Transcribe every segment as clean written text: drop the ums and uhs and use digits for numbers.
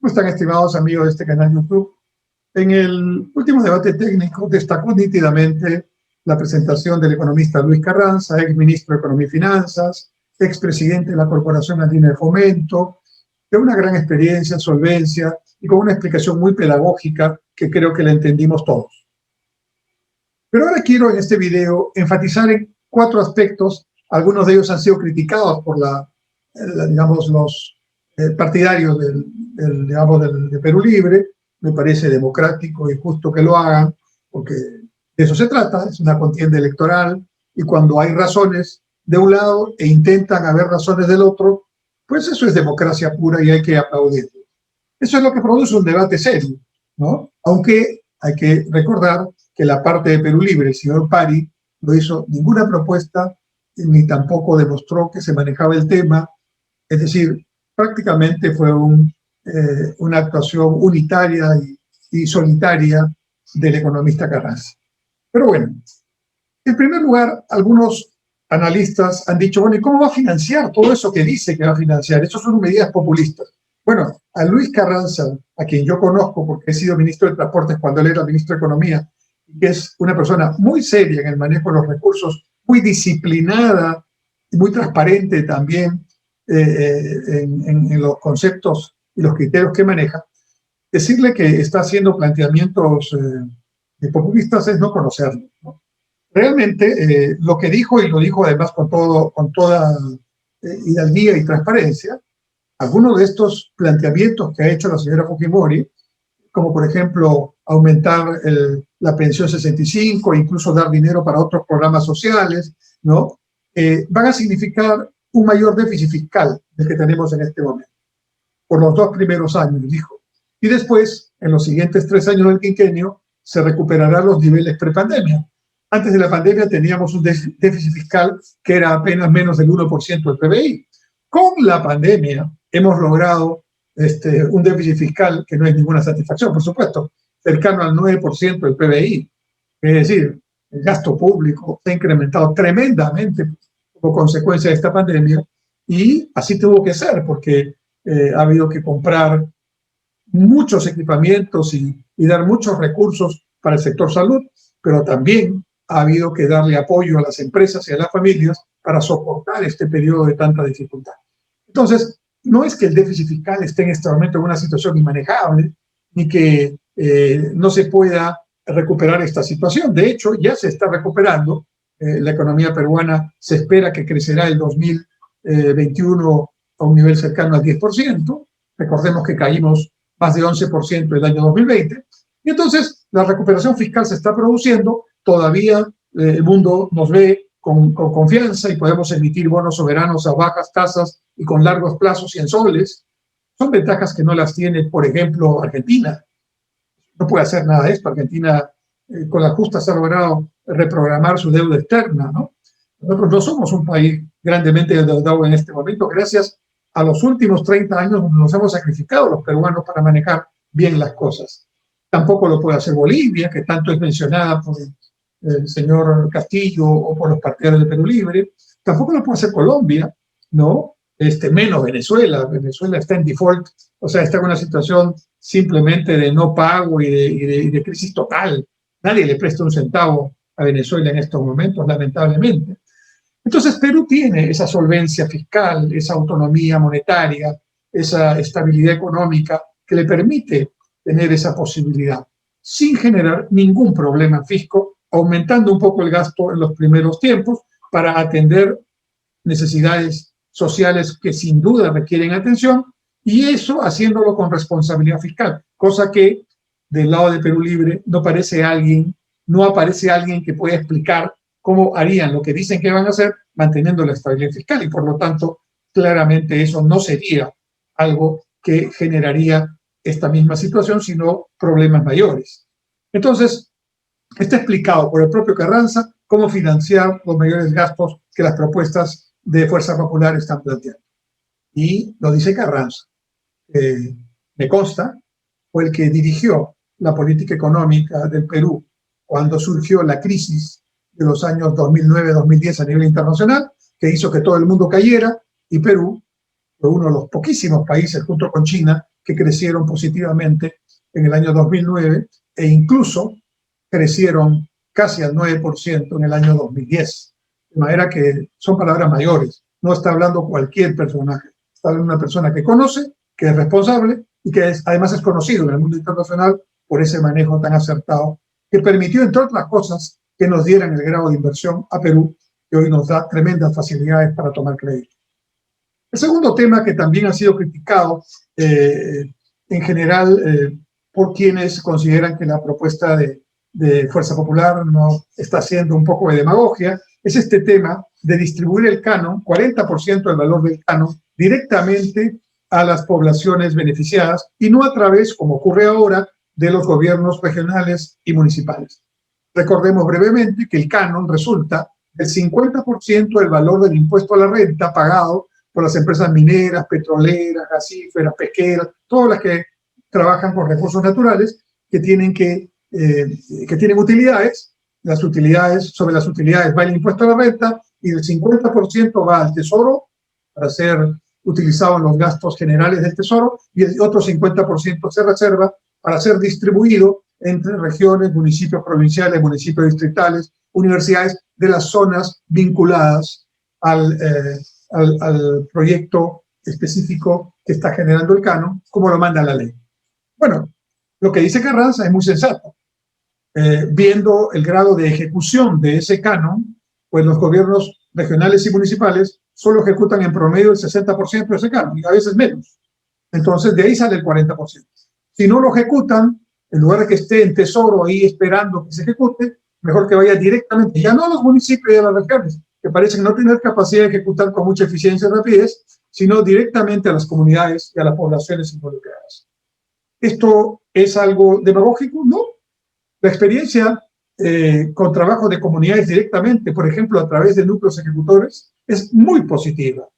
¿Cómo están, estimados amigos de este canal YouTube? En el último debate técnico destacó nítidamente la presentación del economista Luis Carranza, ex ministro de Economía y Finanzas, expresidente de la Corporación Andina de Fomento, de una gran experiencia, solvencia y con una explicación muy pedagógica que creo que la entendimos todos. Pero ahora quiero en este video enfatizar en 4 aspectos. Algunos de ellos han sido criticados por digamos, los partidarios de Perú Libre. Me parece democrático y justo que lo hagan, porque de eso se trata, es una contienda electoral, y cuando hay razones de un lado e intentan haber razones del otro, pues eso es democracia pura y hay que aplaudirlo. Eso es lo que produce un debate serio, ¿no? Aunque hay que recordar que la parte de Perú Libre, el señor Pari, no hizo ninguna propuesta ni tampoco demostró que se manejaba el tema. Es decir, prácticamente fue una actuación unitaria y solitaria del economista Carranza. Pero bueno, en primer lugar, algunos analistas han dicho, bueno, ¿y cómo va a financiar todo eso que dice que va a financiar? Eso son medidas populistas. Bueno, a Luis Carranza, a quien yo conozco porque he sido ministro de Transportes cuando él era ministro de Economía, que es una persona muy seria en el manejo de los recursos, muy disciplinada y muy transparente también en los conceptos y los criterios que maneja, decirle que está haciendo planteamientos populistas es no conocerlo, ¿no? Realmente lo que dijo, y lo dijo además con toda hidalguía y transparencia, algunos de estos planteamientos que ha hecho la señora Fujimori, como por ejemplo aumentar la pensión 65 e incluso dar dinero para otros programas sociales, ¿no? Van a significar un mayor déficit fiscal del que tenemos en este momento, por los 2 primeros años, dijo. Y después, en los siguientes 3 años del quinquenio, se recuperarán los niveles prepandemia. Antes de la pandemia teníamos un déficit fiscal que era apenas menos del 1% del PBI. Con la pandemia hemos logrado un déficit fiscal que no es ninguna satisfacción, por supuesto, cercano al 9% del PBI. Es decir, el gasto público se ha incrementado tremendamente como consecuencia de esta pandemia, y así tuvo que ser, porque ha habido que comprar muchos equipamientos y dar muchos recursos para el sector salud, pero también ha habido que darle apoyo a las empresas y a las familias para soportar este periodo de tanta dificultad. Entonces, no es que el déficit fiscal esté en este momento en una situación inmanejable, ni que no se pueda recuperar esta situación. De hecho, ya se está recuperando. La economía peruana se espera que crecerá el 2021 a un nivel cercano al 10%. Recordemos que caímos más de 11% el año 2020. Y entonces la recuperación fiscal se está produciendo. Todavía el mundo nos ve con confianza y podemos emitir bonos soberanos a bajas tasas y con largos plazos y en soles. Son ventajas que no las tiene, por ejemplo, Argentina. No puede hacer nada de esto. Argentina, con las justas, ha logrado reprogramar su deuda externa, ¿no? Nosotros no somos un país grandemente endeudado en este momento, gracias a los últimos 30 años donde nos hemos sacrificado los peruanos para manejar bien las cosas. Tampoco lo puede hacer Bolivia, que tanto es mencionada por el señor Castillo o por los partidarios de Perú Libre. Tampoco lo puede hacer Colombia, ¿no? Menos Venezuela. Venezuela está en default, o sea, está en una situación simplemente de no pago y de crisis total. Nadie le presta un centavo a Venezuela en estos momentos, lamentablemente. Entonces, Perú tiene esa solvencia fiscal, esa autonomía monetaria, esa estabilidad económica que le permite tener esa posibilidad, sin generar ningún problema fisco, aumentando un poco el gasto en los primeros tiempos para atender necesidades sociales que sin duda requieren atención, y eso haciéndolo con responsabilidad fiscal, cosa que del lado de Perú Libre no aparece alguien que pueda explicar cómo harían lo que dicen que van a hacer manteniendo la estabilidad fiscal, y por lo tanto claramente eso no sería algo que generaría esta misma situación, sino problemas mayores. Entonces, está explicado por el propio Carranza cómo financiar los mayores gastos que las propuestas de Fuerza Popular están planteando. Y lo dice Carranza. Me consta, fue el que dirigió la política económica del Perú cuando surgió la crisis de los años 2009-2010 a nivel internacional, que hizo que todo el mundo cayera, y Perú fue uno de los poquísimos países, junto con China, que crecieron positivamente en el año 2009 e incluso crecieron casi al 9% en el año 2010. De manera que son palabras mayores. No está hablando cualquier personaje. Está hablando una persona que conoce, que es responsable y que además es conocido en el mundo internacional por ese manejo tan acertado que permitió, entre otras cosas, que nos dieran el grado de inversión a Perú, que hoy nos da tremendas facilidades para tomar crédito. El segundo tema que también ha sido criticado en general por quienes consideran que la propuesta de Fuerza Popular no está haciendo un poco de demagogia, es este tema de distribuir el canon, 40% del valor del canon, directamente a las poblaciones beneficiadas y no a través, como ocurre ahora, de los gobiernos regionales y municipales. Recordemos brevemente que el canon resulta del 50% del valor del impuesto a la renta pagado por las empresas mineras, petroleras, gasíferas, pesqueras, todas las que trabajan con recursos naturales que tienen utilidades. Sobre las utilidades va el impuesto a la renta y el 50% va al tesoro para ser utilizado en los gastos generales del tesoro y el otro 50% se reserva para ser distribuido entre regiones, municipios provinciales, municipios distritales, universidades de las zonas vinculadas al proyecto específico que está generando el canon, como lo manda la ley. Bueno, lo que dice Carranza es muy sensato. Viendo el grado de ejecución de ese canon, pues los gobiernos regionales y municipales solo ejecutan en promedio el 60% de ese canon, y a veces menos. Entonces, de ahí sale el 40%. Si no lo ejecutan, en lugar de que esté en tesoro ahí esperando que se ejecute, mejor que vaya directamente, ya no a los municipios y a las regiones, que parecen no tener capacidad de ejecutar con mucha eficiencia y rapidez, sino directamente a las comunidades y a las poblaciones involucradas. ¿Esto es algo demagógico? No. La experiencia con trabajo de comunidades directamente, por ejemplo, a través de núcleos ejecutores, es muy positiva.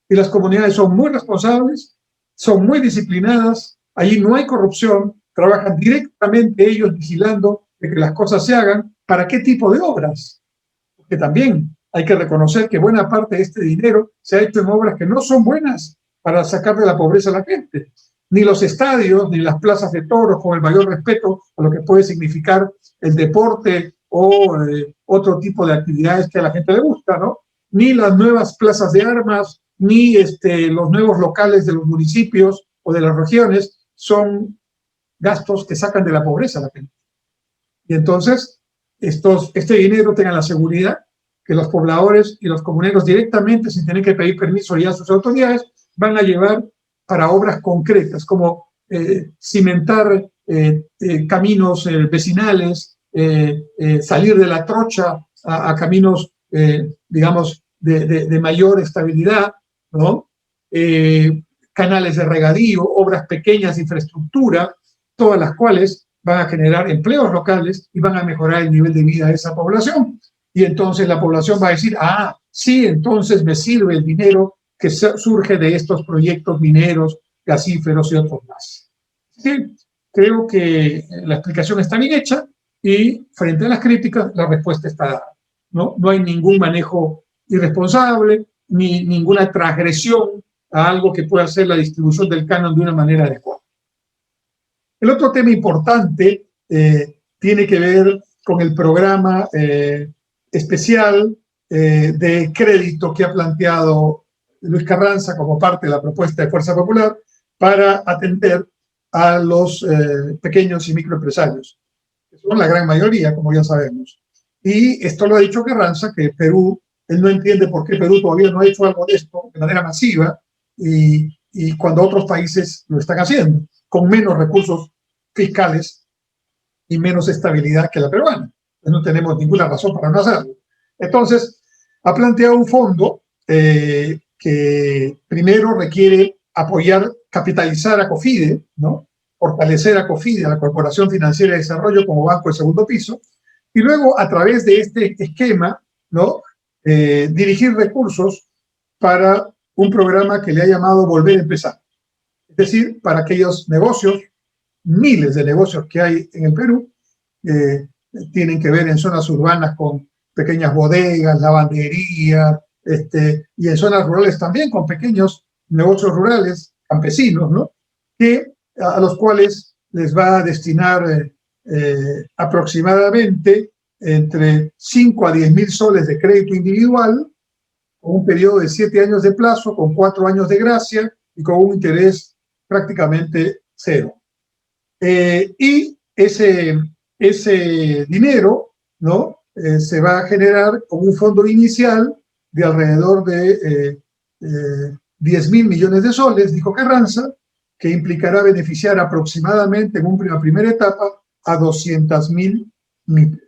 Y las comunidades son muy responsables, son muy disciplinadas, allí no hay corrupción, trabajan directamente ellos vigilando de que las cosas se hagan. ¿Para qué tipo de obras? Porque también hay que reconocer que buena parte de este dinero se ha hecho en obras que no son buenas para sacar de la pobreza a la gente. Ni los estadios, ni las plazas de toros, con el mayor respeto a lo que puede significar el deporte o otro tipo de actividades que a la gente le gusta, ¿no? Ni las nuevas plazas de armas, ni los nuevos locales de los municipios o de las regiones son gastos que sacan de la pobreza a la gente. Y entonces, este dinero tengan la seguridad que los pobladores y los comuneros directamente, sin tener que pedir permiso ya a sus autoridades, van a llevar para obras concretas, como cimentar caminos vecinales, salir de la trocha a caminos, digamos, de mayor estabilidad, ¿no? Canales de regadío, obras pequeñas de infraestructura, todas las cuales van a generar empleos locales y van a mejorar el nivel de vida de esa población. Y entonces la población va a decir, ah, sí, entonces me sirve el dinero que surge de estos proyectos mineros, gasíferos y otros más. Sí, creo que la explicación está bien hecha y frente a las críticas la respuesta está dada. No hay ningún manejo irresponsable ni ninguna transgresión a algo que pueda hacer la distribución del canon de una manera adecuada. El otro tema importante tiene que ver con el programa especial de crédito que ha planteado Luis Carranza como parte de la propuesta de Fuerza Popular para atender a los pequeños y microempresarios, que son la gran mayoría, como ya sabemos. Y esto lo ha dicho Carranza, que Perú, él no entiende por qué Perú todavía no ha hecho algo de esto de manera masiva y cuando otros países lo están haciendo, con menos recursos fiscales y menos estabilidad que la peruana. Pues no tenemos ninguna razón para no hacerlo. Entonces, ha planteado un fondo que primero requiere apoyar, capitalizar a COFIDE, ¿no? Fortalecer a COFIDE, a la Corporación Financiera de Desarrollo, como banco de segundo piso, y luego, a través de este esquema, ¿no? Dirigir recursos para un programa que le ha llamado Volver a Empezar. Es decir, para aquellos negocios, miles de negocios que hay en el Perú, tienen que ver en zonas urbanas con pequeñas bodegas, lavandería, y en zonas rurales también con pequeños negocios rurales, campesinos, ¿no? Que a los cuales les va a destinar aproximadamente entre 5 a 10.000 soles de crédito individual, con un periodo de 7 años de plazo, con 4 años de gracia y con un interés prácticamente cero. Y ese dinero, ¿no? Se va a generar con un fondo inicial de alrededor de 10.000 millones de soles, dijo Carranza, que implicará beneficiar aproximadamente en una primera etapa a 200.000 MIPYMES.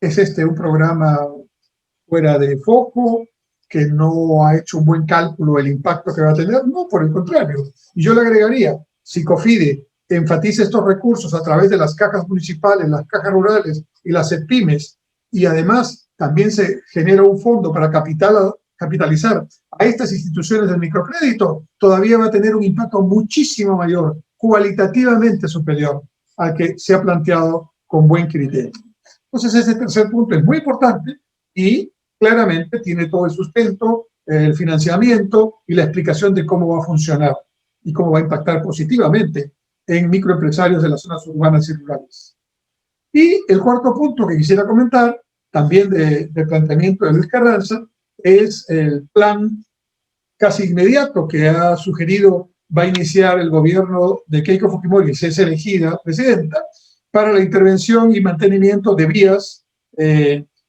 Es un programa fuera de foco, que no ha hecho un buen cálculo del impacto que va a tener, no, por el contrario. Y yo le agregaría, si COFIDE enfatiza estos recursos a través de las cajas municipales, las cajas rurales y las CEPIMES, y además también se genera un fondo para capitalizar a estas instituciones del microcrédito, todavía va a tener un impacto muchísimo mayor, cualitativamente superior al que se ha planteado con buen criterio. Entonces, ese tercer punto es muy importante y claramente tiene todo el sustento, el financiamiento y la explicación de cómo va a funcionar y cómo va a impactar positivamente en microempresarios de las zonas urbanas y rurales. Y el cuarto punto que quisiera comentar, también de planteamiento de Luis Carranza, es el plan casi inmediato que ha sugerido va a iniciar el gobierno de Keiko Fujimori, si es elegida presidenta, para la intervención y mantenimiento de vías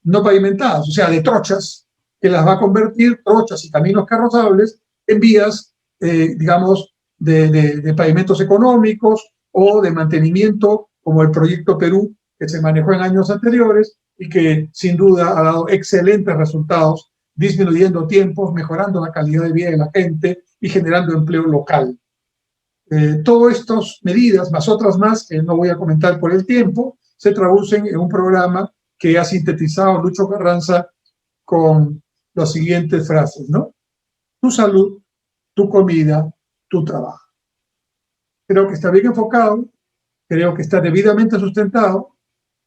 no pavimentadas, o sea, de trochas, que las va a convertir, trochas y caminos carrozables, en vías, digamos, de pavimentos económicos o de mantenimiento, como el proyecto Perú, que se manejó en años anteriores y que sin duda ha dado excelentes resultados, disminuyendo tiempos, mejorando la calidad de vida de la gente y generando empleo local. Todas estas medidas, más otras más, que no voy a comentar por el tiempo, se traducen en un programa que ha sintetizado Lucho Carranza con las siguientes frases, ¿no? Tu salud, tu comida, tu trabajo. Creo que está bien enfocado, creo que está debidamente sustentado,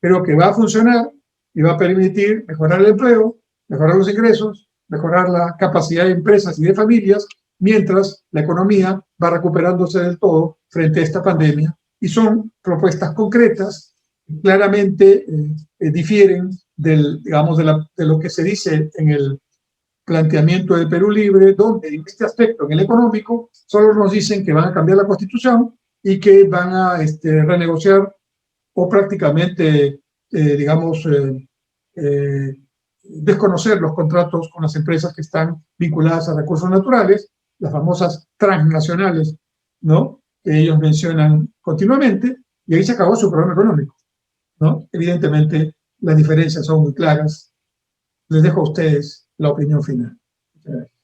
creo que va a funcionar y va a permitir mejorar el empleo, mejorar los ingresos, mejorar la capacidad de empresas y de familias, mientras la economía va recuperándose del todo frente a esta pandemia. Y son propuestas concretas, claramente difieren digamos, de lo que se dice en el planteamiento de Perú Libre, donde en este aspecto, en el económico, solo nos dicen que van a cambiar la Constitución y que van a renegociar o prácticamente, digamos, desconocer los contratos con las empresas que están vinculadas a recursos naturales, las famosas transnacionales, ¿no?, que ellos mencionan continuamente, y ahí se acabó su programa económico, ¿no? Evidentemente, las diferencias son muy claras. Les dejo a ustedes la opinión final. Muchas gracias.